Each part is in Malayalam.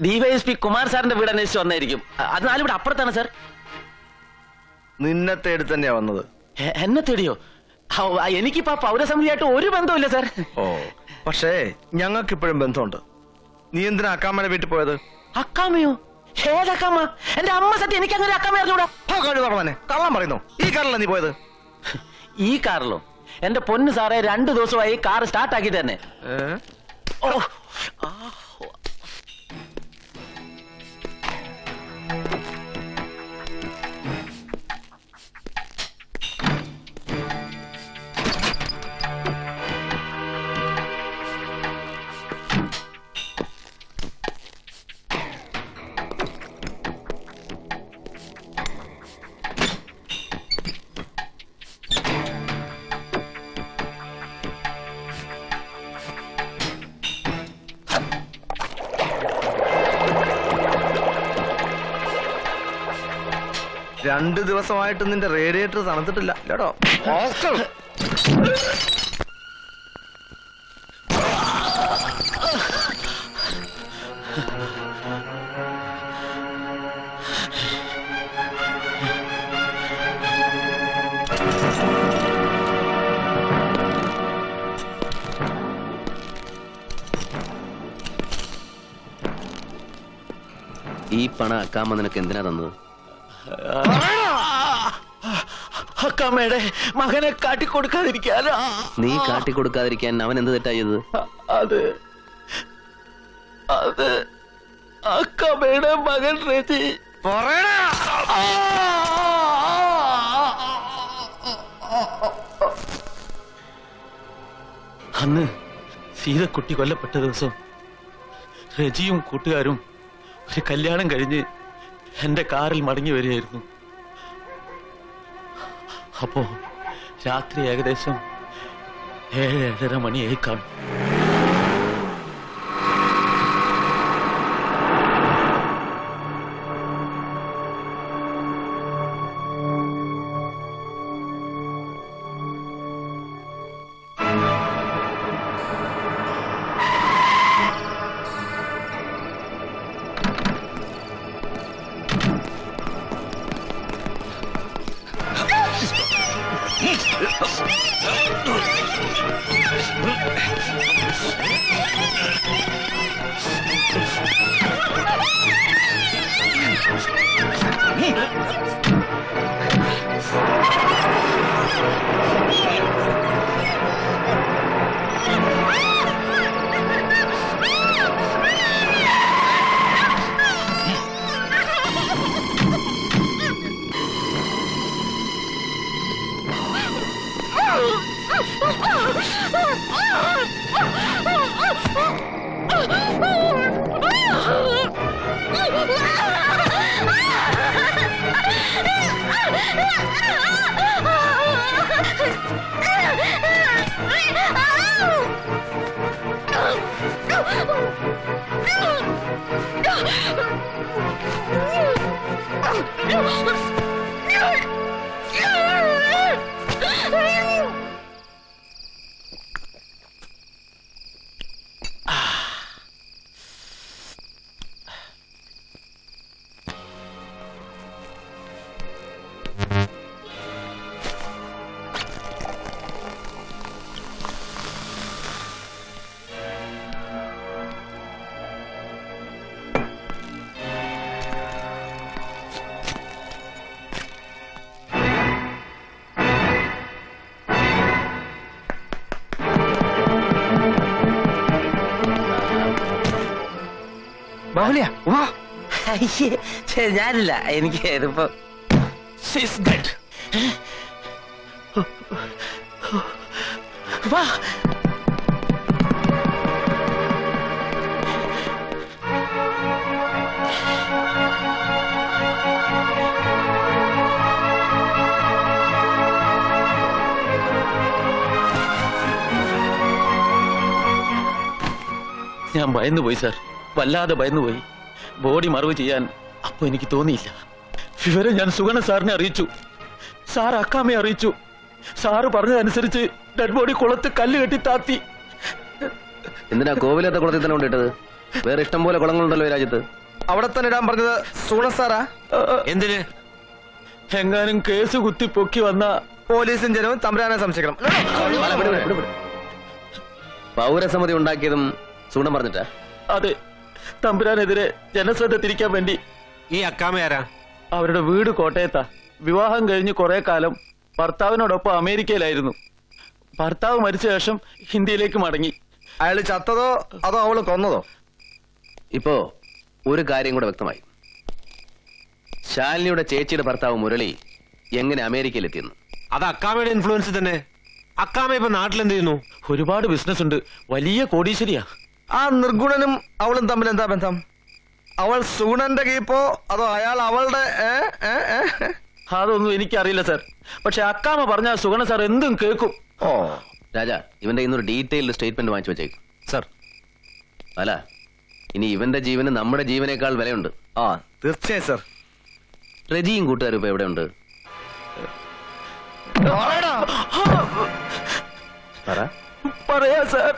ഡിവൈഎസ്പി കുമാർ സാറിന്റെ വീട് അന്വേഷിച്ച് വന്നായിരിക്കും. അത് നാലിവിടെ അപ്പുറത്താണ് സാർ. നിന്നെ തേടി തന്നെയാ വന്നത്. എന്നെ തേടിയോ? എനിക്കിപ്പോ പൗരസമിതിയായിട്ട് ഒരു ബന്ധമില്ല സാർ. ഓ, പക്ഷേ ഞങ്ങൾക്ക് ഇപ്പോഴും ബന്ധമുണ്ട്. നീ എന്തിനാ അക്കാമ്മയുടെ വീട്ടിൽ പോയത്? അക്കാമയോ? ഏതക്കാമ? എന്റെ അമ്മ സത്യം എനിക്ക് അങ്ങനെ അക്കാമ അറിഞ്ഞൂടാ. കള്ളം പറയുന്നു. ഈ കാറിലല്ല നീ പോയത്? ഈ കാറിലോ? എന്റെ പൊന്ന് സാറേ, 2 ദിവസമായി കാർ സ്റ്റാർട്ട് ആക്കി തന്നെ. രണ്ട് ദിവസമായിട്ട് നിന്റെ റേഡിയേറ്റർ തണുത്തിട്ടില്ല കേട്ടോ. ഈ പണം അക്കാമ്മ നിനക്ക് എന്തിനാ തന്നത്? അക്കാമ്മയുടെ മകനെ കാട്ടിക്കൊടുക്കാതിരിക്കാൻ. നീ കാട്ടിക്കൊടുക്കാതിരിക്കാൻ അവൻ എന്ത് തെറ്റായത്? അത് അക്കാമ്മയുടെ മകൻ രജി. അന്ന് സീതക്കുട്ടി കൊല്ലപ്പെട്ട ദിവസം രജിയും കൂട്ടുകാരും ഒരു കല്യാണം കഴിഞ്ഞ് എന്റെ കാറിൽ മടങ്ങി വരികയായിരുന്നു. അപ്പോ രാത്രി ഏകദേശം 7-7:30 മണിയായി കാണും. ഞാനില്ല, എനിക്ക് ഇതിപ്പോ വാ. ഞാൻ ഭയന്നുപോയി സാർ, വല്ലാതെ ഭയന്നുപോയി. ബോഡി മറവ് ചെയ്യാൻ അപ്പൊ എനിക്ക് തോന്നിയില്ല. വിവരം ഞാൻ സുഗണ സാറിനെ അറിയിച്ചു. സാർ അക്കാമയെ അറിയിച്ചു. സാറ് പറഞ്ഞതനുസരിച്ച് ഡെഡ് ബോഡി കുളത്ത് കല്ല് കെട്ടി താത്തി. എന്തിനാ കോവിലത്തെ കുളത്തിൽ തന്നെ കൊണ്ടിട്ടത്? വേറെ ഇഷ്ടം പോലെ കുളങ്ങളുണ്ടല്ലോ ഈ രാജ്യത്ത്. അവിടെ തന്നെ ഇടാൻ പറഞ്ഞത് സൂണ സാറാ. എന്തിന്? എങ്ങാനും കേസ് കുത്തി പൊക്കി വന്ന പോലീസും ജനവും തമ്പുരാനെ സംശയിക്കണം. പൗരസമിതി ഉണ്ടാക്കിയതും സൂണം പറഞ്ഞിട്ടാ? അതെ, തമ്പുരാനെതിരെ ജനശ്രദ്ധ തിരിക്കാൻ വേണ്ടി. ഈ അക്കാമ ആരാ? അവരുടെ വീട് കോട്ടയത്താ. വിവാഹം കഴിഞ്ഞ് കുറെ കാലം ഭർത്താവിനോടൊപ്പം അമേരിക്കയിലായിരുന്നു. ഭർത്താവ് മരിച്ച ശേഷം ഹിന്ദിയിലേക്ക് മടങ്ങി. അയാള് ചത്തതോ അതോ അവള് കൊന്നതോ? ഇപ്പോ ഒരു കാര്യം കൂടെ വ്യക്തമായി. ശാലിനിയുടെ ചേച്ചിയുടെ ഭർത്താവ് മുരളി എങ്ങനെ അമേരിക്കയിലെത്തിയെന്ന്. അത് അക്കാമയുടെ ഇൻഫ്ലുവൻസ് തന്നെ. അക്കാമ ഇപ്പൊ നാട്ടിലെന്ത് ചെയ്യുന്നു? ഒരുപാട് ബിസിനസ് ഉണ്ട്, വലിയ കോടീശ്വരിയാ. ആ നിർഗുണനും അവളും തമ്മിൽ എന്താ ബന്ധം? അവൾ സുഗുണന്റെ കീപ്പോ അതോ അയാൾ അവളുടെ? അതൊന്നും എനിക്കറിയില്ല സാർ. പക്ഷെ അക്കാമ പറഞ്ഞ സുഗണ സാർ എന്തും കേൾക്കും. ഓ രാജ, ഇവന്റെ ഇന്നൊരു ഡീറ്റെയിൽഡ് സ്റ്റേറ്റ്മെന്റ് വാങ്ങിച്ചു വെച്ചേക്കും. സർ. അല്ല, ഇനി ഇവന്റെ ജീവന് നമ്മുടെ ജീവനേക്കാൾ വിലയുണ്ട്. ആ തീർച്ചയായും സർ. റെജിയും കൂട്ടുകാരും ഇപ്പൊ എവിടെയുണ്ട്? പറ. പറയാ സാർ.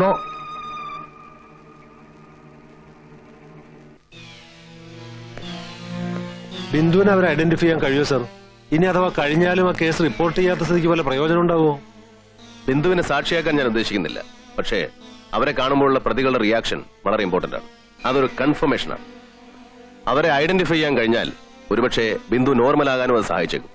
നോ. ബിന്ദുവിനെ അവരെ ഐഡന്റിഫൈ ചെയ്യാൻ കഴിയുമോ സർ? ഇനി അഥവാ കഴിഞ്ഞാലും ആ കേസ് റിപ്പോർട്ട് ചെയ്യാത്ത സ്ഥിതിക്ക് വല്ല പ്രയോജനം ഉണ്ടാവുമോ? ബിന്ദുവിനെ സാക്ഷിയാക്കാൻ ഞാൻ ഉദ്ദേശിക്കുന്നില്ല. പക്ഷേ അവരെ കാണുമ്പോഴുള്ള പ്രതികളുടെ റിയാക്ഷൻ വളരെ ഇമ്പോർട്ടന്റ് ആണ്. അതൊരു കൺഫർമേഷനാണ്. അവരെ ഐഡന്റിഫൈ ചെയ്യാൻ കഴിഞ്ഞാൽ ഒരുപക്ഷെ ബിന്ദു നോർമൽ ആകാനും അത് സഹായിച്ചേക്കും.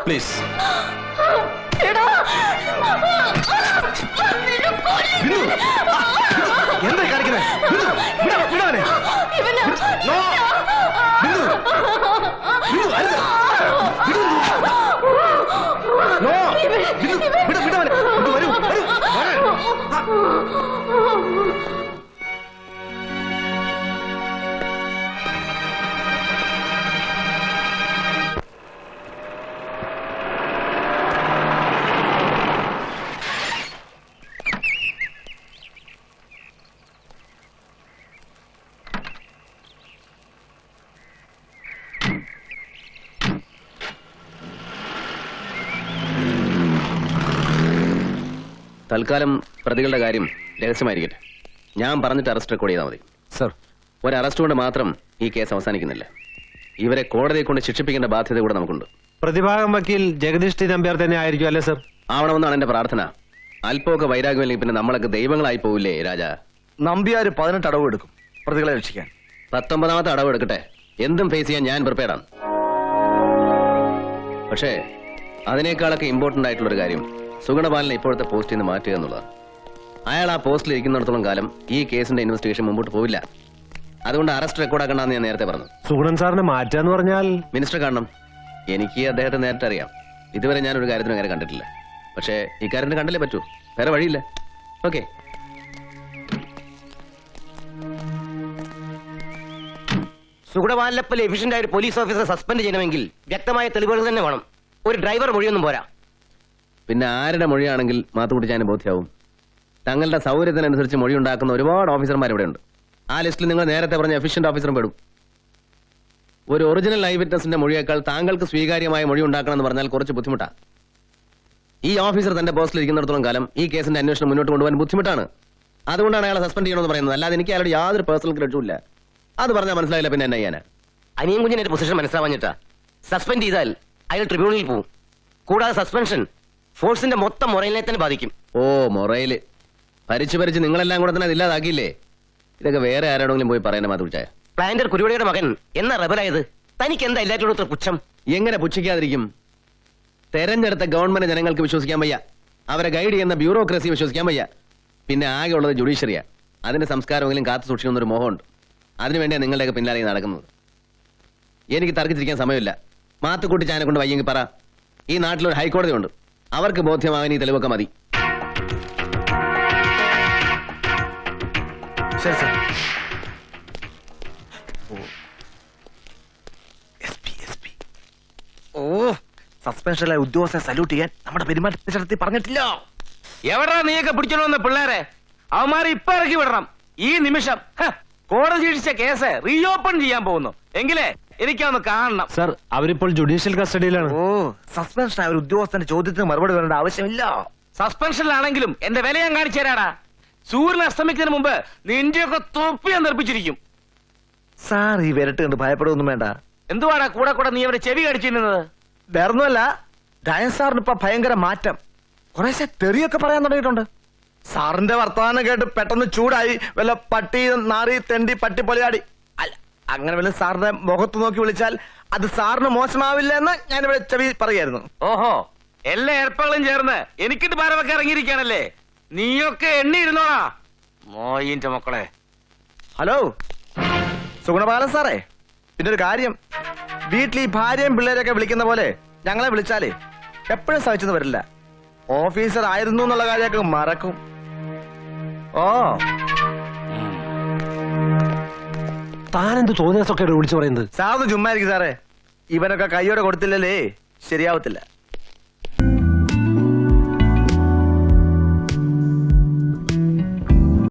പ്ലീസ്. എന്താ കാണിക്കുന്നത്? തൽക്കാലം പ്രതികളുടെ കാര്യം രഹസ്യമായിരിക്കട്ടെ. ഞാൻ പറഞ്ഞിട്ട് അറസ്റ്റ് റെക്കോർഡ് ചെയ്താൽ മതി. സർ, ഒരു അറസ്റ്റ് കൊണ്ട് മാത്രം ഈ കേസ് അവസാനിക്കുന്നില്ല. ഇവരെ കോടതിയെ കൊണ്ട് ശിക്ഷിപ്പിക്കേണ്ട ബാധ്യത കൂടെ നമുക്കുണ്ട്. പ്രതിഭാഗം വക്കീൽ ജഗദീഷ് ടി നമ്പ്യാർ തന്നെ ആയിരിക്കും അല്ലേ സർ? ആവണമെന്നാണ് എന്റെ പ്രാർത്ഥന. അല്പമൊക്കെ വൈരാഗ്യമില്ലെങ്കിൽ പിന്നെ നമ്മളൊക്കെ ദൈവങ്ങളായി പോവില്ലേ രാജാ? നമ്പ്യാര് 18 അടവ് എടുക്കും പ്രതികളെ രക്ഷിക്കാൻ. 19ാമത്തെ അടവ് എടുക്കട്ടെ. എന്തും ഫേസ് ചെയ്യാൻ ഞാൻ പ്രിപ്പയർഡാണ്. പക്ഷേ അതിനേക്കാളൊക്കെ ഇമ്പോർട്ടന്റ് ആയിട്ടുള്ള ഒരു കാര്യം സുഗണപാലനെ ഇപ്പോഴത്തെ പോസ്റ്റിൽ നിന്ന് മാറ്റുക എന്നുള്ളതാണ്. അയാൾ ആ പോസ്റ്റിൽ ഇരിക്കുന്നിടത്തോളം കാലം ഈ കേസിന്റെ ഇൻവെസ്റ്റിഗേഷൻ മുമ്പോട്ട് പോവില്ല. അതുകൊണ്ട് അറസ്റ്റ് റെക്കോർഡാക്കണമെന്ന് ഞാൻ നേരത്തെ പറഞ്ഞു. സുഗുണൻ സാറിനെ മാറ്റാന്ന് പറഞ്ഞാൽ മിനിസ്റ്റർ കാണണം. എനിക്ക് അദ്ദേഹത്തെ നേരത്തെ അറിയാം. ഇതുവരെ ഞാൻ ഒരു കാര്യത്തിന് അങ്ങനെ കണ്ടിട്ടില്ല. പക്ഷേ ഇക്കാര്യത്തിന് കണ്ടല്ലേ പറ്റൂ. വേറെ വഴിയില്ല. ഓക്കെ. സുഗുണപാലനപ്പൽ എഫിഷ്യന്റ് ആയ ഒരു പോലീസ് ഓഫീസറെ സസ്പെൻഡ് ചെയ്യണമെങ്കിൽ വ്യക്തമായ തെളിവുകൾ തന്നെ വേണം. ഒരു ഡ്രൈവർ മൊഴിയൊന്നും പോരാ. പിന്നെ ആരുടെ മൊഴിയാണെങ്കിൽ മാത്തുകുട്ടിച്ചാന് ബോധ്യാവും. തങ്ങളുടെ സൗകര്യത്തിനനുസരിച്ച് മൊഴി ഉണ്ടാക്കുന്ന ഒരുപാട് ഓഫീസർമാർ ഇവിടെ ഉണ്ട്. ആ ലിസ്റ്റിൽ നിങ്ങൾ നേരത്തെ പറഞ്ഞ എഫിഷ്യന്റ് ഓഫീസറും പെടും. ഒരു ഒറിജിനൽ ഐ വിറ്റ്നസിന്റെ മൊഴിയേക്കാൾ താങ്കൾക്ക് സ്വീകാര്യമായ മൊഴി ഉണ്ടാക്കണമെന്ന് പറഞ്ഞാൽ കുറച്ച് ബുദ്ധിമുട്ടാണ്. ഈ ഓഫീസർ തന്റെ പോസ്റ്റിൽ ഇരിക്കുന്നിടത്തോളം കാലം ഈ കേസിന്റെ അന്വേഷണം മുന്നോട്ട് കൊണ്ടുപോകാൻ ബുദ്ധിമുട്ടാണ്. അതുകൊണ്ടാണ് അയാളെ സസ്പെൻഡ് ചെയ്യണമെന്ന് പറയുന്നത്. അല്ലാതെ എനിക്ക് അയാളുടെ യാതൊരു പേഴ്സണൽ ഗ്രഡ്ജുമില്ല. അത് പറഞ്ഞാൽ മനസ്സിലായില്ല പിന്നെ എന്നെ ചെയ്യാനാ? അനിയൻ കുഞ്ഞിന്റെ പൊസിഷൻ മനസ്സിലാവാഞ്ഞിട്ടാ. സസ്പെൻഡ് ചെയ്താൽ അയാൾ ട്രിബ്യൂണലിൽ പോകും. കൂടാതെ സസ്പെൻഷൻ ഫോഴ്സിന്റെ മൊത്തം മൊറയിലിനെ തന്നെ ബാധിക്കും. ഓ, മൊറയില് ഭരിച്ച് നിങ്ങളെല്ലാം കൂടെ തന്നെ ഇല്ലാതാക്കിയില്ലേ? ഇതൊക്കെ വേറെ ആരോടെങ്കിലും പോയി പറയണ മാത്തുകുട്ടിച്ചായ. പ്ലാന്റർ കുരുവടിയുടെ മകൻ എന്നാ റബലായത്? തനിക്ക് എന്താ എല്ലാറ്റിനോട് പുച്ഛം? എങ്ങനെ പുച്ഛിക്കാതിരിക്കും? തെരഞ്ഞെടുത്ത ഗവൺമെന്റ് ജനങ്ങൾക്ക് വിശ്വസിക്കാൻ വയ്യ. അവരെ ഗൈഡ് ചെയ്യുന്ന ബ്യൂറോക്രസി വിശ്വസിക്കാൻ വയ്യ. പിന്നെ ആകെ ഉള്ളത് ജുഡീഷ്യറിയാ. അതിന്റെ സംസ്കാരമെങ്കിലും കാത്തു സൂക്ഷിക്കുന്നൊരു മോഹമുണ്ട്. അതിനുവേണ്ടിയാണ് നിങ്ങളുടെയൊക്കെ പിന്നാലെ നടക്കുന്നത്. എനിക്ക് തർക്കിച്ചിരിക്കാൻ സമയമില്ല. മാത്തുക്കുട്ടിച്ചാനെ കൊണ്ട് വയ്യെങ്കിൽ പറ. ഈ നാട്ടിലൊരു ഹൈക്കോടതി ഉണ്ട്. അവർക്ക് ബോധ്യമാകാൻ ഈ തെളിവൊക്കെ മതി. ശരി സർ. സസ്പെൻഷനിലെ ഉദ്യോഗസ്ഥനെ സല്യൂട്ട് ചെയ്യാൻ നമ്മുടെ പെരുമാറ്റത്തിൽ പറഞ്ഞിട്ടില്ല. എവിടാ നീയൊക്കെ പിടിച്ചോണ്ട് പിള്ളേരെ? അവന്മാരെ ഇപ്പൊ ഇറക്കി വിടണം ഈ നിമിഷം. കോടതി ശിക്ഷിച്ച കേസ് റീഓപ്പൺ ചെയ്യാൻ പോകുന്നു. എങ്കിലേ എനിക്കൊന്ന് കാണണം. സർ അവരിപ്പോൾ ജുഡീഷ്യൽ കസ്റ്റഡിയിലാണ്. ഓ, സസ്പെൻഷൻ ആയ ഒരു ഉദ്യോഗസ്ഥന്റെ ചോദ്യത്തിന് മറുപടി വരേണ്ട ആവശ്യമില്ല. സസ്പെൻഷനിലാണെങ്കിലും എന്റെ വില ഞാൻ കാണിച്ചു തരാടാ. സൂര്യൻ അസ്തമിക്കുന്നതിന് മുമ്പ് നിന്റെയൊക്കെ തൊപ്പി ഞാൻ നിർപ്പിച്ചിരിക്കും. സാർ ഈ വിരട്ട് കണ്ട് ഭയപ്പെടുകയൊന്നും വേണ്ട. എന്തുവാടാ കൂടെ കൂടെ നീ അവരെ ചെവി കടിച്ചിരുന്നത്? വേറൊന്നുമല്ല, ഡയൻ സാറിന് ഇപ്പൊ ഭയങ്കര മാറ്റം. കുറേശ്ശെ തെറിയൊക്കെ പറയാൻ തുടങ്ങിയിട്ടുണ്ട്. സാറിന്റെ വർത്തമാനം കേട്ട് പെട്ടെന്ന് ചൂടായി വല്ല പട്ടി നാറി തെണ്ടി പട്ടി പൊലയാടി. അല്ല, അങ്ങനെ വല്ല സാറിന്റെ മുഖത്ത് നോക്കി വിളിച്ചാൽ അത് സാറിന് മോശമാവില്ല എന്ന് ഞാനിവിടെ ചെവി പറയായിരുന്നു. ഓഹോ, എല്ലാ ഏർപ്പാടും ചേർന്ന് എനിക്കിട്ട് ഭാരമൊക്കെ ഇറങ്ങിയിരിക്കാണല്ലേ? നീയൊക്കെ എണ്ണിയിരുന്നോടാ മോയിന്റെ മക്കളെ. ഹലോ സുഗുണപാലൻ സാറേ, പിന്നെ ഒരു കാര്യം, വീട്ടിൽ ഈ ഭാര്യയും പിള്ളേരൊക്കെ വിളിക്കുന്ന പോലെ ഞങ്ങളെ വിളിച്ചാലേ എപ്പോഴും സഹിച്ചെന്ന് വരില്ല. ഓഫീസർ ആയിരുന്നു എന്നുള്ള കാര്യമൊക്കെ മറക്കും. ഓ, താനെന്ത് തോന്നിയാസൊക്കെ വിളിച്ചു പറയുന്നത്? സാറിന് ചുമ്മാ ഇരിക്കും സാറേ. ഇവനൊക്കെ കയ്യോടെ കൊടുത്തില്ലല്ലേ ശരിയാവത്തില്ല.